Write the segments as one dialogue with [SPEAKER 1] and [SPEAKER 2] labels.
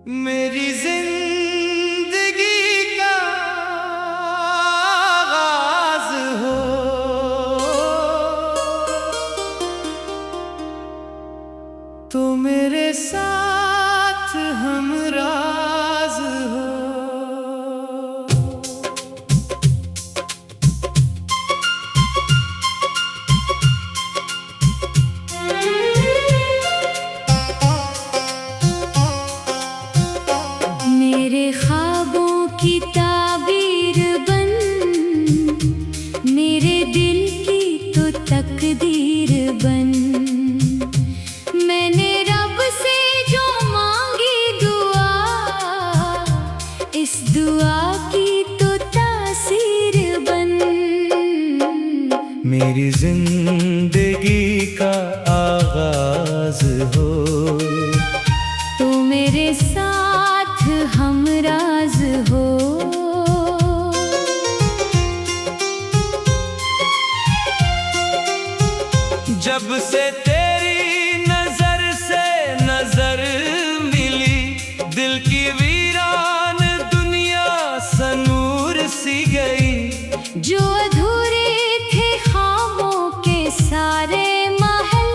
[SPEAKER 1] मेरी जिंदगी का आगाज हो, तो मेरे साथ हमराज हो।
[SPEAKER 2] मेरे ख्वाबों की ताबीर बन, मेरे दिल की तो तकदीर बन। मैंने रब से जो मांगी दुआ, इस दुआ की तो तासीर बन।
[SPEAKER 1] मेरी जिंदगी का आगाज हो,
[SPEAKER 2] तो मेरे साथ हमराज हो।
[SPEAKER 1] जब से तेरी नजर से नजर मिली, दिल की वीरान दुनिया सनूर सी गई।
[SPEAKER 2] जो अधूरे थे ख्वाबों के सारे महल,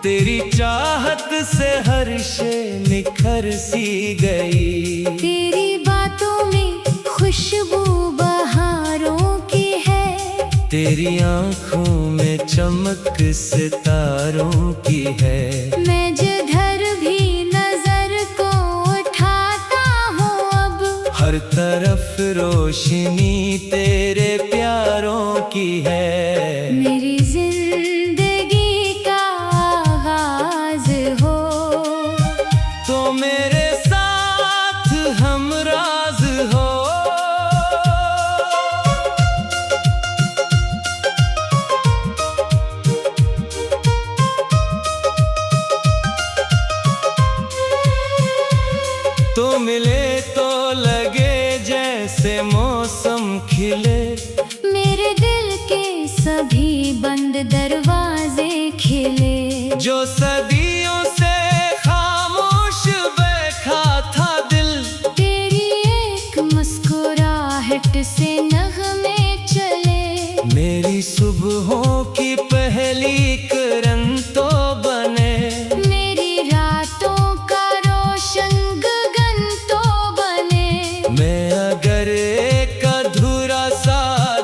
[SPEAKER 1] तेरी चाहत से हर शे निखर सी गई।
[SPEAKER 2] तेरी बातों में खुशबू बहारों की है,
[SPEAKER 1] तेरी आंखों में चमक सितारों की है।
[SPEAKER 2] मैं जिधर भी नजर को उठाता हूँ अब,
[SPEAKER 1] हर तरफ रोशनी तेरे प्यारों की है।
[SPEAKER 2] मेरी जिंदगी का आगाज हो,
[SPEAKER 1] तो मेरे साथ हमराज हो। तो मिले तो लगे जैसे मौसम खिले,
[SPEAKER 2] मेरे दिल के सभी बंद दरवाजे खिले।
[SPEAKER 1] जो सदियों से खामोश बैठा था दिल,
[SPEAKER 2] तेरी एक मुस्कुराहट से नगमे चले।
[SPEAKER 1] मेरी सुबहों की पहली किरण तो बने,
[SPEAKER 2] मेरी रातों का रोशन गगन तो बने।
[SPEAKER 1] मैं अगर एक अधूरा सा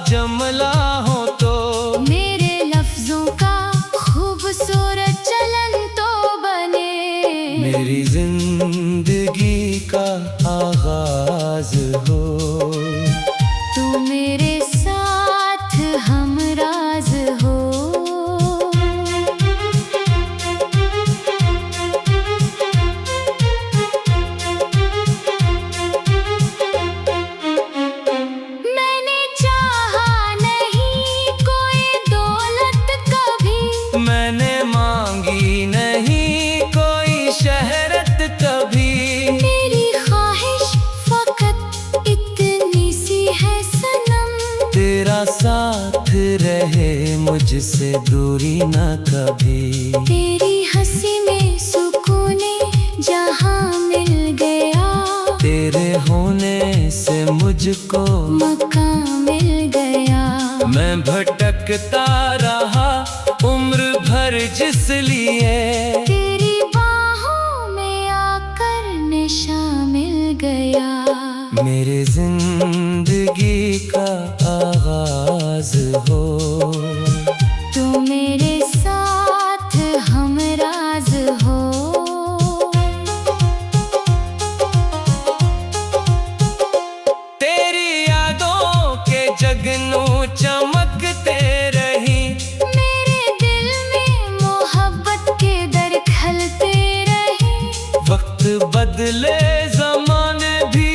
[SPEAKER 1] जमला हूँ तो
[SPEAKER 2] मेरे लफ्जों का खूबसूरत चलन तो बने।
[SPEAKER 1] मेरी जिंदगी का आगाज हो,
[SPEAKER 2] तू मेरे साथ हमराज हो। मैंने चाहा नहीं कोई दौलत कभी,
[SPEAKER 1] मैंने मांगी नहीं कोई शहरत कभी।
[SPEAKER 2] मेरी ख्वाहिश फकत इतनी सी है सनम,
[SPEAKER 1] तेरा साथ रहे मुझसे दूरी न कभी।
[SPEAKER 2] तेरी हंसी में सुकूने जहां मिल गया,
[SPEAKER 1] तेरे होने से मुझको
[SPEAKER 2] मकान मिल गया।
[SPEAKER 1] मैं भटकता रहा उम्र भर जिस लिए,
[SPEAKER 2] तेरी बाहों में आकर निशा मिल गया।
[SPEAKER 1] मेरे जिंदगी का आगाज हो,
[SPEAKER 2] तू मेरे साथ हमराज हो।
[SPEAKER 1] तेरी यादों के जगनू चमकते रही,
[SPEAKER 2] मेरे दिल में मोहब्बत के दर खलते रहे।
[SPEAKER 1] वक्त बदले जमाने भी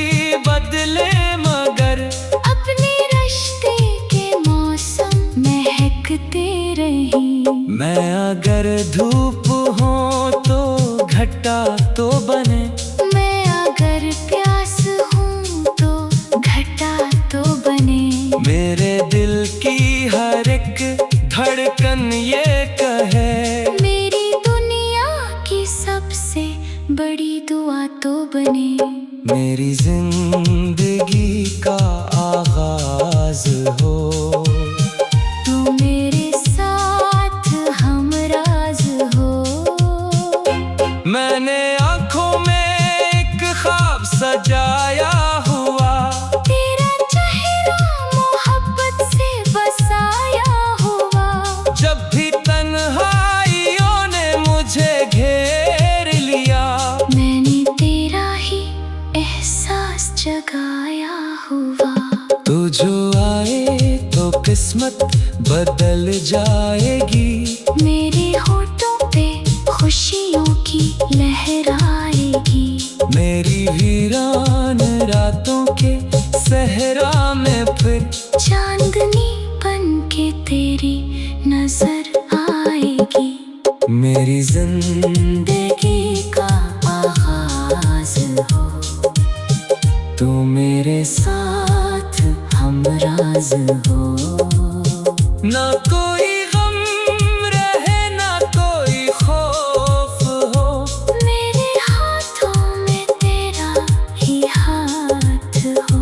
[SPEAKER 1] बदले मगर
[SPEAKER 2] अपने रिश्ते के मौसम महकते रही।
[SPEAKER 1] मैं अगर धूप हूँ तो घटा तो बने,
[SPEAKER 2] मैं अगर प्यास हूँ तो घटा तो बने।
[SPEAKER 1] मेरे दिल की हर एक धड़कन ये कहे,
[SPEAKER 2] मेरी दुनिया की सबसे बड़ी दुआ दुआ तो बने।
[SPEAKER 1] मेरी जिंदगी का आगाज हो,
[SPEAKER 2] तू मेरे साथ हमराज हो।
[SPEAKER 1] मैंने आँखों में एक ख्वाब सजाया हुआ,
[SPEAKER 2] तेरा चेहरा मोहब्बत से बसाया हुआ।
[SPEAKER 1] जब भी तन्हाइयों ने मुझे घेर लिया,
[SPEAKER 2] मैंने तेरा ही एहसास जगाया हुआ।
[SPEAKER 1] तू जो आए तो किस्मत बदल जाएगी।
[SPEAKER 2] मेरे होठों पे खुशियों की लहर आएगी।
[SPEAKER 1] मेरी वीरान रातों के सहरा में फिर
[SPEAKER 2] चांदनी बन के तेरी नजर आएगी।
[SPEAKER 1] मेरी जिंदगी
[SPEAKER 2] का आगाज हो,
[SPEAKER 1] तू मेरे
[SPEAKER 2] साथ हमराज हो।
[SPEAKER 1] ना कोई गम रहे ना कोई खौफ हो,
[SPEAKER 2] मेरे हाथों में तेरा ही हाथ हो।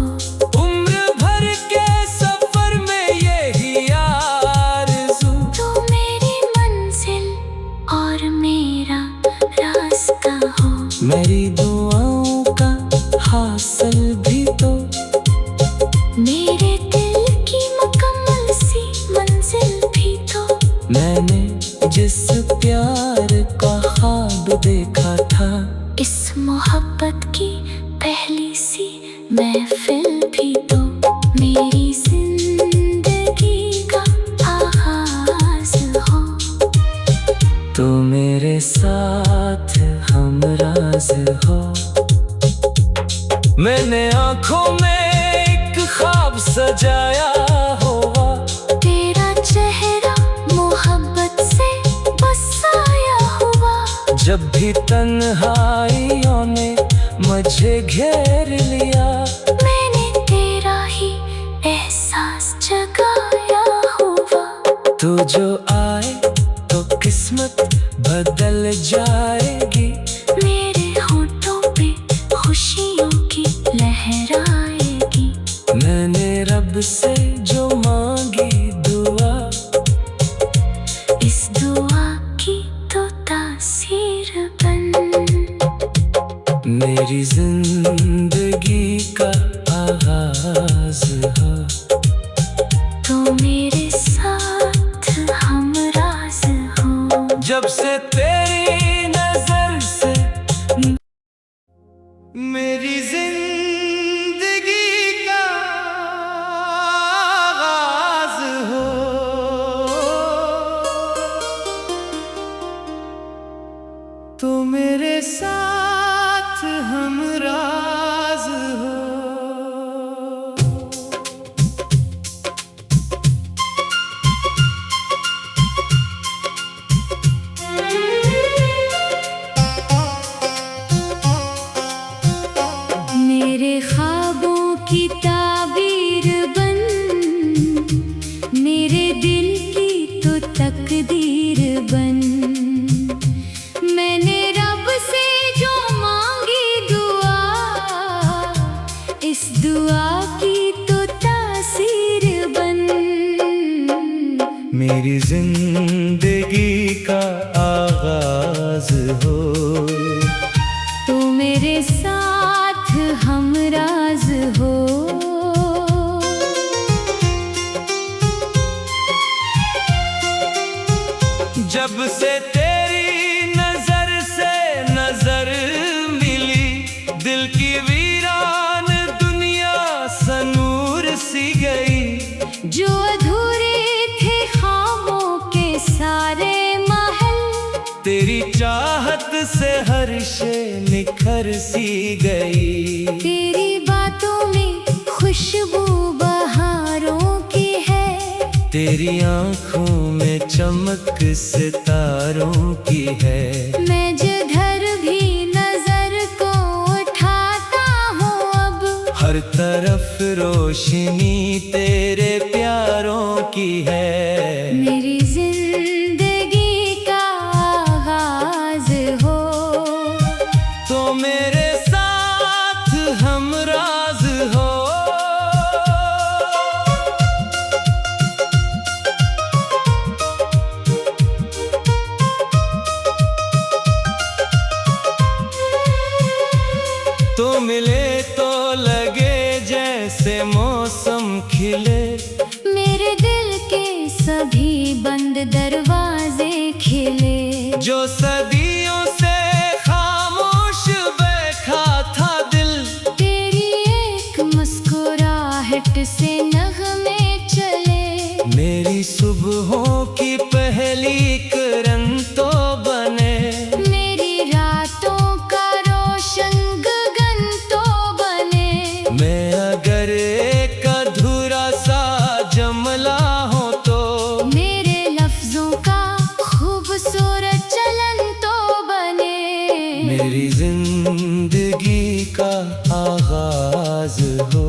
[SPEAKER 1] उम्र भर के सफर में यही आरज़ू।
[SPEAKER 2] तू मेरी मंजिल और मेरा रास्ता हो।
[SPEAKER 1] मेरी दुआओं का हासिल भी तो,
[SPEAKER 2] मेरे दिल की मुकम्मल सी मंजिल भी तो।
[SPEAKER 1] मैंने जिस प्यार का ख्वाब देखा था,
[SPEAKER 2] इस मोहब्बत की पहली सी महफिल भी तो। मेरी जिंदगी का आगाज हो,
[SPEAKER 1] तू मेरे साथ हमराज हो। मैंने आँखों में एक ख्वाब सजाया हुआ,
[SPEAKER 2] तेरा चेहरा मोहब्बत से बसाया हुआ।
[SPEAKER 1] जब भी तन्हाइयों ने मुझे घेर लिया,
[SPEAKER 2] मैंने तेरा ही एहसास जगाया हुआ।
[SPEAKER 1] तू जो आए तो किस्मत बदल जाएगी।
[SPEAKER 2] मेरे होठों पे खुशियों की लहर आएगी।
[SPEAKER 1] मैंने रब से जो मांगी दुआ,
[SPEAKER 2] इस दुआ की तो तासीर बन।
[SPEAKER 1] मेरी जिंदगी का आगाज हो,
[SPEAKER 2] तू मेरे साथ हमराज हो।
[SPEAKER 1] जब से तेरी नजर से मेरी जिंदगी का आगाज हो, तो मेरे साथ हमराज हो।
[SPEAKER 2] मेरे ख्वाबों की ताबीर बन, मेरे दिल की तो तकदीर बन। मैंने रब से जो मांगी दुआ, इस दुआ की तो तासीर बन।
[SPEAKER 1] मेरी जिंदगी का आगाज हो,
[SPEAKER 2] तू मेरे साथ हमराज हो।
[SPEAKER 1] जब से तेरी नजर से नजर मिली, दिल की वीरान दुनिया सनूर सी गई।
[SPEAKER 2] जो अधूरे थे ख्वाबों के सारे महल,
[SPEAKER 1] तेरी चाहत से हर शे निखर सी गई।
[SPEAKER 2] तेरी बातों में खुशबू बहारों की है।
[SPEAKER 1] तेरी आंखों में चमक सितारों की है।
[SPEAKER 2] मैं जिधर भी नजर को उठाता हूँ, अब
[SPEAKER 1] हर तरफ रोशनी तेरे प्यारों की है।
[SPEAKER 2] मेरी जिंदगी का आगाज हो,
[SPEAKER 1] तो मेरे हमराज हो। तो मिले तो लगे जैसे मौसम खिले,
[SPEAKER 2] मेरे दिल के सभी बंद दरवाजे खिले।
[SPEAKER 1] जो सदियों से खामोश बैठा था दिल,
[SPEAKER 2] तेरी एक मुस्कुराहट से नगमे चले।
[SPEAKER 1] मेरी सुबहों की पहली किरण तो बने,
[SPEAKER 2] मेरी रातों का रोशन गगन तो बने।
[SPEAKER 1] मैं अगर एक अधूरा सा जमला हूँ तो
[SPEAKER 2] मेरे लफ्जों का खूबसूरत चलन तो बने।
[SPEAKER 1] मेरी जिंदगी का आगाज हो।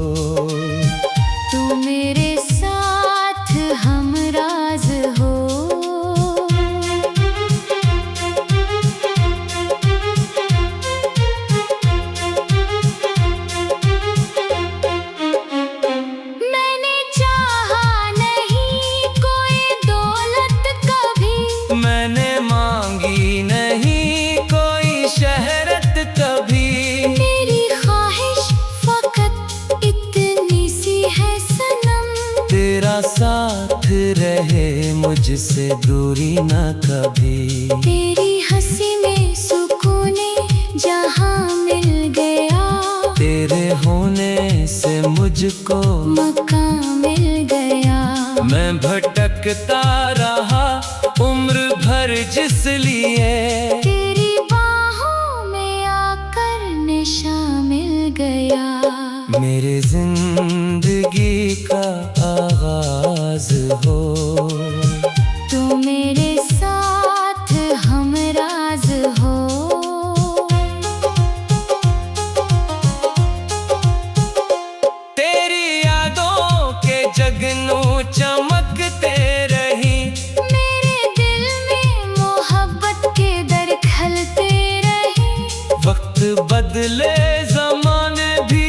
[SPEAKER 2] तू मेरे साथ हमराज हो। मैंने चाहा नहीं कोई दौलत कभी,
[SPEAKER 1] मैंने मांगी नहीं कोई शहरत कभी।
[SPEAKER 2] मेरी ख्वाहिश फकत इतनी सी है सनम,
[SPEAKER 1] तेरा साथ रहे मुझसे दूरी न कभी।
[SPEAKER 2] तेरी हंसी में सुकूने जहां मिल गया,
[SPEAKER 1] तेरे होने से मुझको
[SPEAKER 2] मकान मिल गया।
[SPEAKER 1] मैं भटकता रहा उम्र भर जिस लिए,
[SPEAKER 2] तेरी बाहों में आकर निशा मिल गया।
[SPEAKER 1] मेरे जिंदगी का आगाज हो।
[SPEAKER 2] तू मेरे साथ हमराज हो।
[SPEAKER 1] तेरी यादों के जगनू चमकते रही,
[SPEAKER 2] मेरे दिल में मोहब्बत के दर खलते रहे।
[SPEAKER 1] वक्त बदले जमाने भी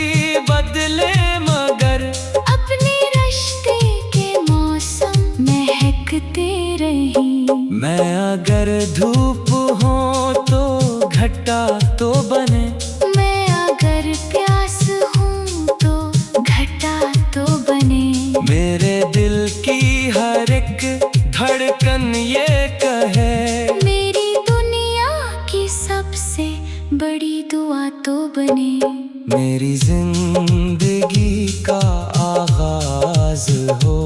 [SPEAKER 1] बदले मगर
[SPEAKER 2] अपने रिश्ते के मौसम महकते रही।
[SPEAKER 1] मैं अगर धूप हूँ तो घटा तो बने,
[SPEAKER 2] मैं अगर प्यास हूँ तो घटा तो बने।
[SPEAKER 1] मेरे दिल की हर एक धड़कन ये कहे,
[SPEAKER 2] मेरी दुनिया की सबसे बड़ी दुआ तो बने।
[SPEAKER 1] मेरी जिंदगी का आगाज हो।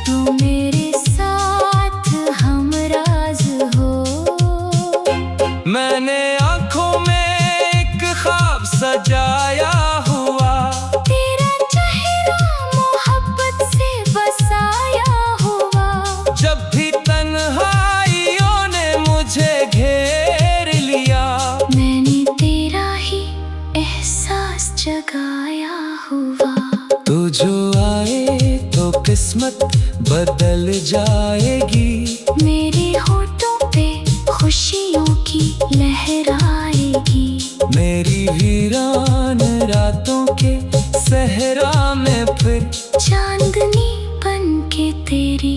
[SPEAKER 2] तू मेरे साथ हमराज हो।
[SPEAKER 1] मैंने आँखों में एक ख्वाब सजाया हुआ,
[SPEAKER 2] तेरा चेहरा मोहब्बत से बसाया हुआ।
[SPEAKER 1] जब भी तन्हाइयों ने मुझे घेर लिया,
[SPEAKER 2] मैंने तेरा ही एहसास जगाया हुआ।
[SPEAKER 1] तू जो आए तो किस्मत बदल जाएगी।
[SPEAKER 2] मेरे होठों पे खुशियों की लहर आएगी।
[SPEAKER 1] मेरी वीरान रातों के सहरा में फिर
[SPEAKER 2] चांदनी बन के तेरी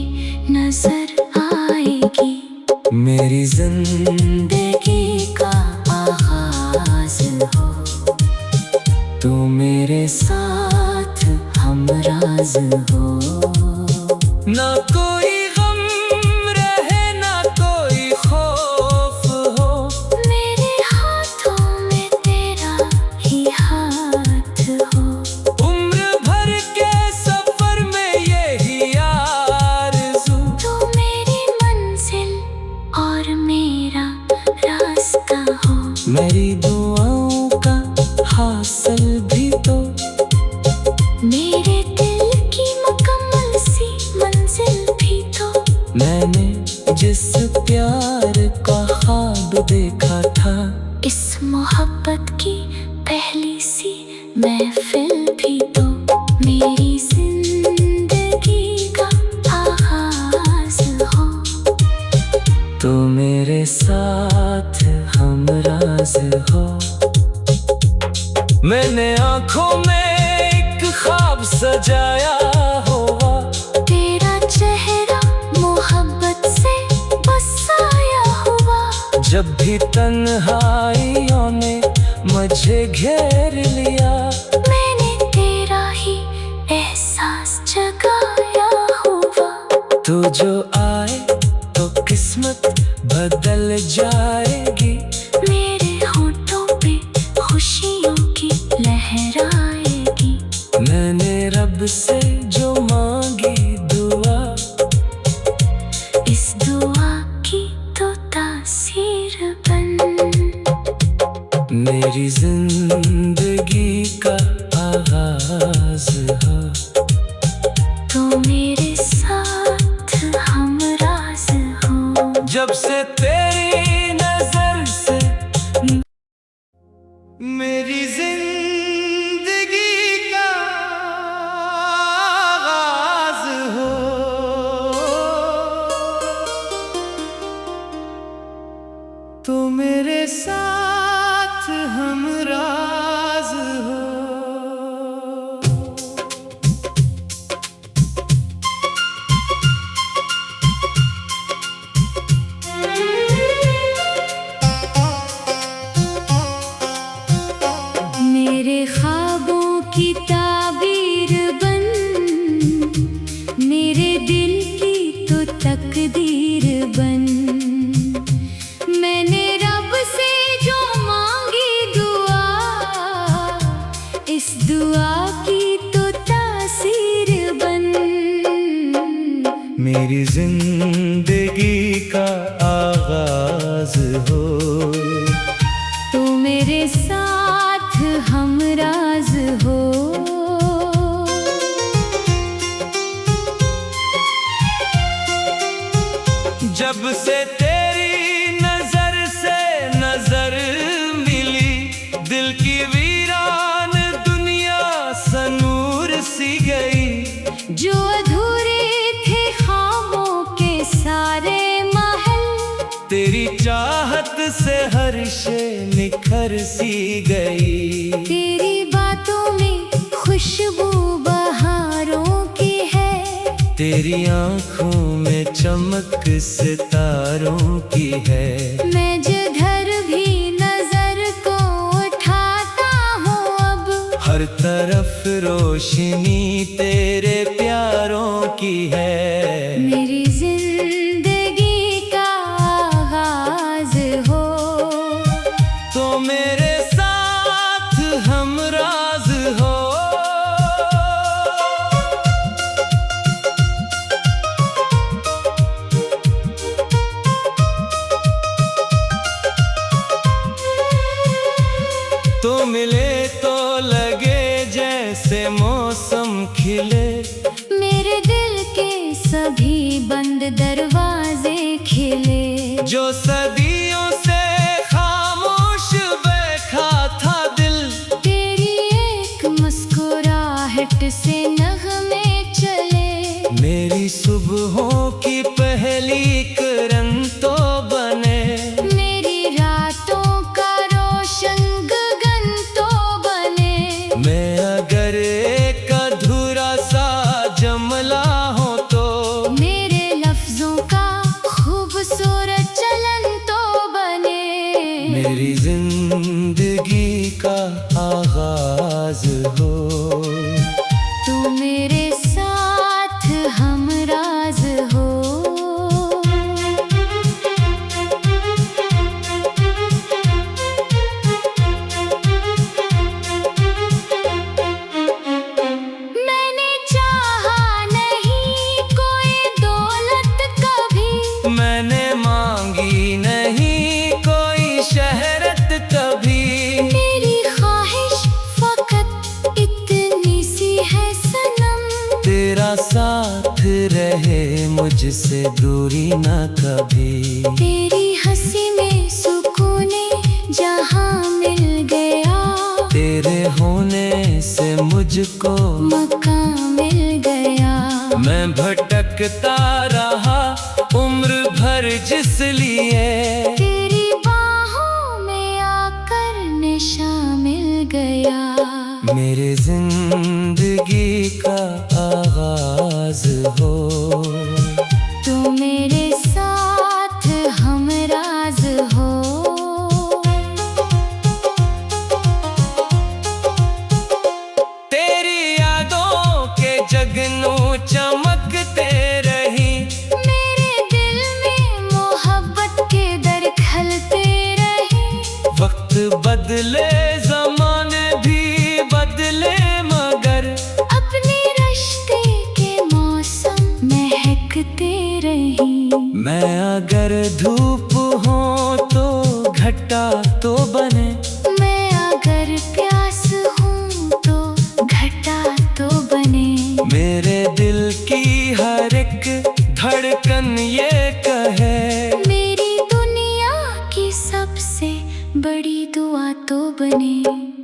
[SPEAKER 2] नजर आएगी।
[SPEAKER 1] मेरी जिंदगी
[SPEAKER 2] का आगाज हो।
[SPEAKER 1] तू मेरे
[SPEAKER 2] साथ हमराज हो।
[SPEAKER 1] ना कोई गम रहे ना कोई खौफ हो,
[SPEAKER 2] मेरे हाथों में तेरा ही हाथ हो।
[SPEAKER 1] उम्र भर के सफर में यही आरज़ू।
[SPEAKER 2] तू मेरी मंजिल और मेरा रास्ता हो।
[SPEAKER 1] मेरी दुआओं का हासिल भी तो,
[SPEAKER 2] मेरे दिल की मुकम्मल सी मंजिल भी तो।
[SPEAKER 1] मैंने जिस प्यार का ख्वाब देखा था,
[SPEAKER 2] इस मोहब्बत की पहली सी महफिल भी तो। मेरी जिंदगी का आगाज हो।
[SPEAKER 1] तू मेरे साथ हमराज हो। मैंने आंखों में एक ख्वाब सजाया होगा,
[SPEAKER 2] तेरा चेहरा मोहब्बत से बसाया हुआ।
[SPEAKER 1] जब भी तन्हाइयों ने मुझे घेर लिया,
[SPEAKER 2] मैंने तेरा ही एहसास जगाया हुआ।
[SPEAKER 1] तू जो आए तो किस्मत बदल जाएगी,
[SPEAKER 2] मेरे होठों पे खुशियों की लहर आएगी।
[SPEAKER 1] मैंने रब से जो मांगी दुआ,
[SPEAKER 2] इस दुआ की तो तासीर बन
[SPEAKER 1] मेरी जिंदगी का आगाज हो।
[SPEAKER 2] तो मेरे साथ हमराज हो।
[SPEAKER 1] जब से तेरी नजर से मेरी जिंदगी का आगाज हो, तो मेरे साथ हमराज हो।
[SPEAKER 2] मेरे ख्वाबों की ताबीर बन, मेरे दिल की तो तकदीर बन। मैंने रब से जो मांगी दुआ, इस दुआ की तो तासीर बन
[SPEAKER 1] मेरी जिंदगी का आगाज हो,
[SPEAKER 2] तो मेरे साथ हमराज हो।
[SPEAKER 1] जब से तेरी नजर से नजर मिली, दिल की वीरान दुनिया सनूर सी गई।
[SPEAKER 2] जो अधूरे थे ख्वाबों के सारे महल,
[SPEAKER 1] तेरी चाहत से हर शे निखर सी गई।
[SPEAKER 2] तेरी बातों में खुशबू बहारों की है,
[SPEAKER 1] तेरी आंखों में चमक सितारों की है।
[SPEAKER 2] मैं जिधर भी नजर को उठाता हूँ अब,
[SPEAKER 1] हर तरफ रोशनी तेरे प्यारों की है।
[SPEAKER 2] मेरी जिंदगी का आगाज हो,
[SPEAKER 1] तो मेरे साथ हमराज हो। तो मिले तो लगे जैसे मौसम खिले,
[SPEAKER 2] मेरे दिल के सभी बंद दरवाजे खिले।
[SPEAKER 1] जो सदियों से खामोश बैठा था दिल,
[SPEAKER 2] तेरी एक मुस्कुराहट से नगमे चले।
[SPEAKER 1] मेरी सुबहों की पहली किरण तो बने,
[SPEAKER 2] मेरी रातों का रोशन गगन तो बने।
[SPEAKER 1] मैं अगर एक अधूरा सा जमला हूँ तो
[SPEAKER 2] मेरे लफ्जों का खूबसूरत चलन तो बने।
[SPEAKER 1] मेरी जिंदगी का आगाज हो,
[SPEAKER 2] तू मेरे साथ हमराज हो। मैंने चाहा नहीं कोई दौलत कभी,
[SPEAKER 1] मैंने मांगी नहीं कोई शहरत कभी।
[SPEAKER 2] मेरी ख्वाहिश फकत इतनी सी है सनम,
[SPEAKER 1] तेरा साथ रहे मुझसे दूरी न कभी।
[SPEAKER 2] तेरी हंसी में सुकूने जहां मिल गया,
[SPEAKER 1] तेरे होने से मुझको
[SPEAKER 2] मकान मिल गया।
[SPEAKER 1] मैं भटकता रहा उम्र भर जिस लिए,
[SPEAKER 2] तेरी बाहों में आकर निशा मिल गया।
[SPEAKER 1] मेरे जिंदगी का आगाज हो।
[SPEAKER 2] तू मेरे साथ हमराज हो।
[SPEAKER 1] तेरी यादों के जगनू चमकते रही,
[SPEAKER 2] मेरे दिल में मोहब्बत के दर खलते रहे।
[SPEAKER 1] वक्त बदले जमाने भी बदले मगर
[SPEAKER 2] अपने रिश्ते के मौसम महकते रही।
[SPEAKER 1] मैं अगर धूप हूँ तो घटा तो बने,
[SPEAKER 2] मैं अगर प्यास हूँ तो घटा तो बने।
[SPEAKER 1] मेरे दिल की हर एक धड़कन ये कहे,
[SPEAKER 2] मेरी दुनिया की सबसे बड़ी दुआ तो बने।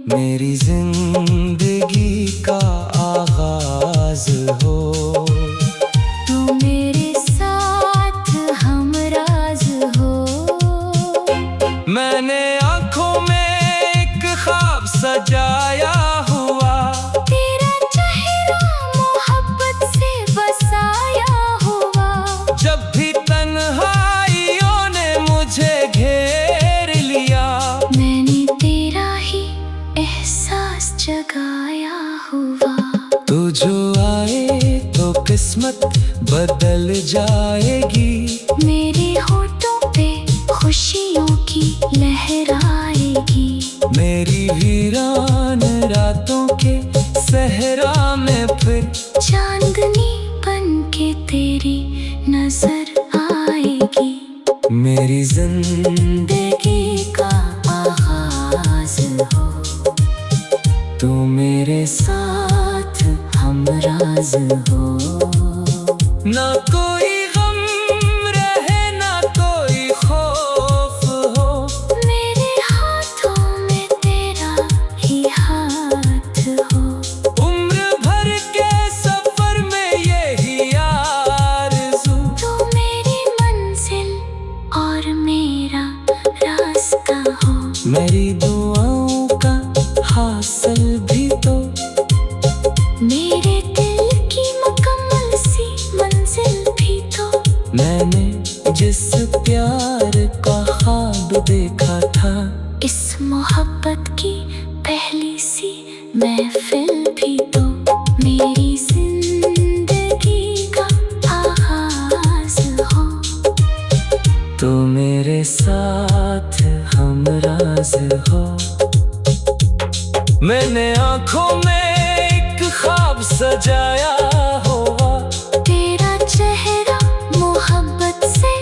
[SPEAKER 1] मेरी जिंदगी का आगाज हो।
[SPEAKER 2] तू मेरे साथ हमराज हो।
[SPEAKER 1] मैंने आँखों में एक ख्वाब सजाया हुआ,
[SPEAKER 2] तेरा चेहरा मोहब्बत से बसाया हुआ।
[SPEAKER 1] जब भी तन्हाइयों ने मुझे घेर लिया,
[SPEAKER 2] मैंने तेरा ही एहसास जगाया हुआ।
[SPEAKER 1] तू जो आए तो किस्मत बदल जाएगी।
[SPEAKER 2] मेरे होठों पे खुशियों की लहर आएगी।
[SPEAKER 1] मेरी वीरान रातों के सहरा में फिर
[SPEAKER 2] चांदनी बन के तेरी नजर आएगी।
[SPEAKER 1] मेरी जिंदगी का आगाज हो। तू मेरे साथ हमराज हो। ना कोई गम रहे ना कोई खौफ हो,
[SPEAKER 2] मेरे हाथों में तेरा ही हाथ हो।
[SPEAKER 1] उम्र भर के सफर में यही आरज़ू।
[SPEAKER 2] तू मेरी मंजिल और मेरा रास्ता हो।
[SPEAKER 1] मेरी दुआओं का हासिल भी तो,
[SPEAKER 2] मेरे दिल की मुकम्मल सी मंजिल भी तो।
[SPEAKER 1] मैंने जिस प्यार का ख्वाब देखा था,
[SPEAKER 2] इस मोहब्बत की पहली सी महफिल भी तो। मेरी जिंदगी का आगाज हो।
[SPEAKER 1] तो मेरे साथ हमराज हो। मैंने आँखों में एक ख्वाब सजाया हुआ,
[SPEAKER 2] तेरा चेहरा मोहब्बत से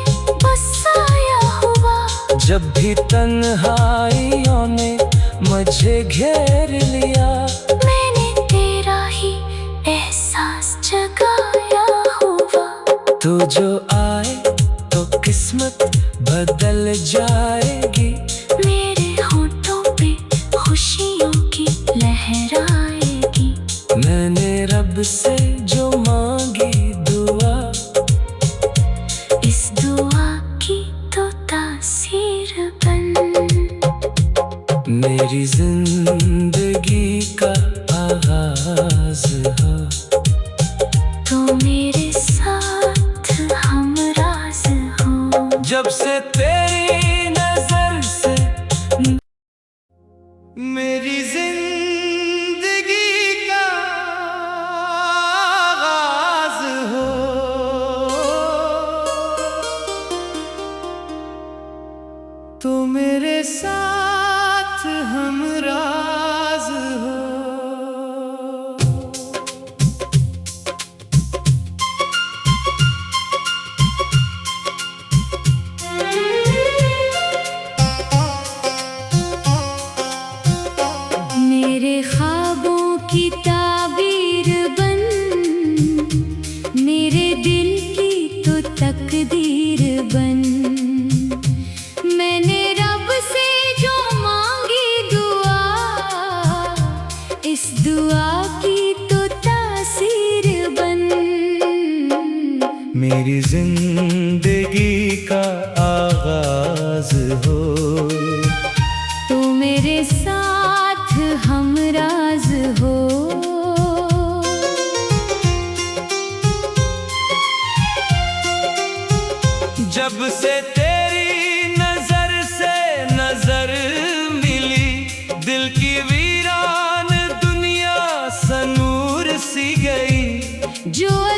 [SPEAKER 2] बसाया हुआ।
[SPEAKER 1] जब भी तन्हाइयों ने मुझे घेर लिया,
[SPEAKER 2] मैंने तेरा ही एहसास जगाया हुआ।
[SPEAKER 1] तू जो आए तो किस्मत बदल जाएगी।
[SPEAKER 2] मेरे होठों पे खुशियों की लहर आएगी।
[SPEAKER 1] मैंने रब से जो मांगी दुआ,
[SPEAKER 2] इस दुआ की तो तासीर बन।
[SPEAKER 1] मेरी जिंदगी का आगाज हो।
[SPEAKER 2] तो मेरे साथ हमराज हो।
[SPEAKER 1] जब से तेरी नजर से मेरी जिंदगी का आगाज हो। तो मेरे साथ हमराज हो।
[SPEAKER 2] मेरे ख्वाबों की ताबीर बन। मेरे दिल की तो तकदीर बन। मैंने रब से जो मांगी दुआ, इस दुआ की तो तासीर बन।
[SPEAKER 1] मेरी जिंदगी का आगाज हो।
[SPEAKER 2] तू मेरे साथ हमराज
[SPEAKER 1] जब से तेरी नजर से नजर मिली, दिल की वीरान दुनिया सनूर सी गई।
[SPEAKER 2] जो